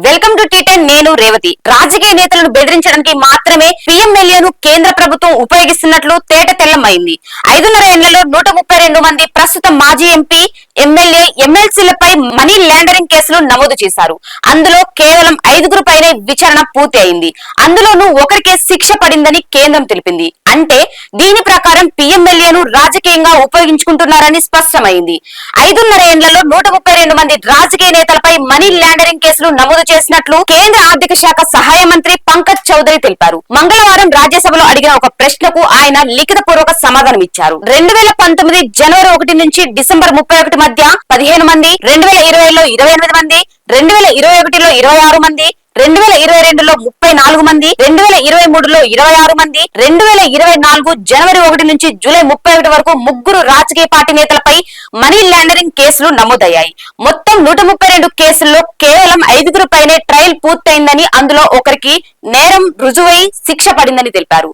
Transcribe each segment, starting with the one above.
Welcome to టీ10. నేను రేవతి. రాజకీయ నేతలను బెదిరించడానికి మాత్రమే పిఎంఎల్ఏను కేంద్ర ప్రభుత్వం ఉపయోగిస్తున్నట్లు తేట తెల్లమైంది. 5.5 ఏళ్లలో 132 మంది ప్రస్తుత మాజీ ఎంపీ, ఎమ్మెల్యే, ఎమ్మెల్సీలపై మనీ లాండరింగ్ కేసులు నమోదు చేశారు. అందులో కేవలం 5 పైనే విచారణ పూర్తి అయింది. అందులోనూ ఒకరికే శిక్ష పడిందని కేంద్రం తెలిపింది. అంటే దీని ప్రకారం పిఎంఎల్ఏను రాజకీయంగా ఉపయోగించుకుంటున్నారని స్పష్టమైంది. 5.5 ఏళ్లలో 132 మంది రాజకీయ నేతలపై మనీ లాండరింగ్ కేసులు నమోదు చేసినట్లు కేంద్ర ఆర్థిక శాఖ సహాయ మంత్రి పంకజ్ చౌదరి తెలిపారు. మంగళవారం రాజ్యసభలో అడిగిన ఒక ప్రశ్నకు ఆయన లిఖిత పూర్వక సమాధానం ఇచ్చారు. 2019 జనవరి 1 నుంచి డిసెంబర్ 31 మధ్య 15 మంది, 2020లో 28 మంది, 2021లో 26 మంది, 2022లో 34 మంది, 2023లో 26 మంది, 2024 జనవరి 1 నుంచి జూలై 31 వరకు 3 రాజకీయ పార్టీ నేతలపై మనీ లాండరింగ్ కేసులు నమోదయ్యాయి. మొత్తం 132 కేసుల్లో కేవలం 5 పైనే ట్రయల్ పూర్తయిందని, అందులో ఒకరికి నేరం రుజువై శిక్ష పడిందని తెలిపారు.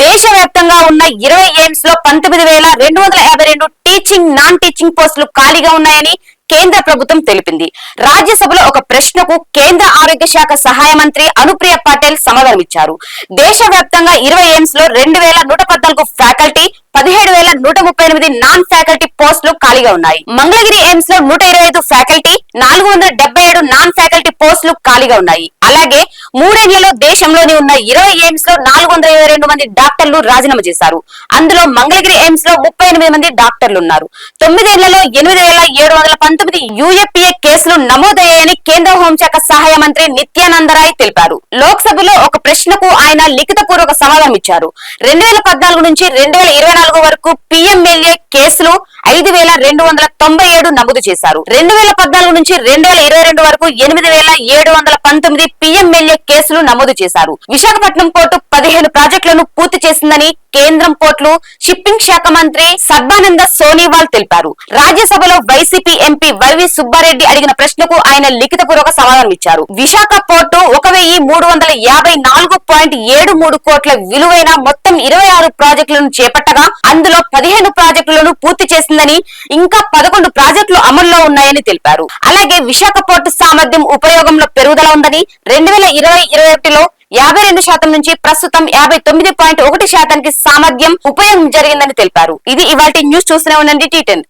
దేశవ్యాప్తంగా ఉన్న 20 ఎయిమ్స్ లో 19,252 టీచింగ్, నాన్ టీచింగ్ పోస్టులు ఖాళీగా ఉన్నాయని కేంద్ర ప్రభుత్వం తెలిపింది. రాజ్యసభలో ఒక ప్రశ్నకు కేంద్ర ఆరోగ్య శాఖ సహాయ మంత్రి అనుప్రియ పటేల్ సమాధానమిచ్చారు. దేశవ్యాప్తంగా 20 ఎయిమ్స్ లో 2,114 ఫ్యాకల్టీ, 17,138 నాన్ ఫ్యాకల్టీ పోస్టులు ఖాళీగా ఉన్నాయి. మంగళగిరి ఎయిమ్స్ లో 125 ఫ్యాకల్టీ, 477 నాన్ ఫ్యాకల్టీ పోస్టులు ఖాళీగా ఉన్నాయి. అలాగే 3 ఏళ్లలో దేశంలోని ఉన్న 20 ఎయిమ్స్ లో 422 మంది డాక్టర్లు రాజీనామా చేశారు. అందులో మంగళగిరి ఎయిమ్స్ లో 38 మంది డాక్టర్లు ఉన్నారు. 9 ఏళ్లలో 8,719 యూఏపీఏ కేసులు నమోదయ్యాయని కేంద్ర హోంశాఖ సహాయ మంత్రి నిత్యానందరాయ్ తెలిపారు. లోక్సభలో ఒక ప్రశ్నకు ఆయన లిఖిత పూర్వక సమాధానం ఇచ్చారు. 2014 నుంచి 2024 వరకు పిఎంఎల్ఏ కేసులు 5,297 నమోదు చేశారు. 2014 నుంచి 2022 వరకు 8,719 పిఎంఎల్ఏ కేసులు నమోదు చేశారు. విశాఖపట్నం పోర్టు 15 ప్రాజెక్టులను పూర్తి చేసిందని కేంద్రం పోర్టులు, షిప్పింగ్ శాఖ మంత్రి సర్బానంద సోనోవాల్ తెలిపారు. రాజ్యసభలో వైసీపీ ఎంపీ వైవి సుబ్బారెడ్డి అడిగిన ప్రశ్నకు ఆయన లిఖిత పూర్వక సమాధానం ఇచ్చారు. విశాఖ పోర్టు 1,354.73 కోట్ల విలువైన మొత్తం 26 ప్రాజెక్టులను చేపట్టగా అందులో 15 ప్రాజెక్టులను పూర్తి చేసిందని, ఇంకా 11 ప్రాజెక్టులు అమల్లో ఉన్నాయని తెలిపారు. అలాగే విశాఖ పోర్టు సామర్థ్యం ఉపయోగంలో పెరుగుదల ఉందని, 2020-21లో 52% నుంచి ప్రస్తుతం 59.1% సామర్థ్యం ఉపయోగం జరిగిందని తెలిపారు. ఇది ఇవాల్టి న్యూస్. చూస్తూనే ఉండండి టీ10.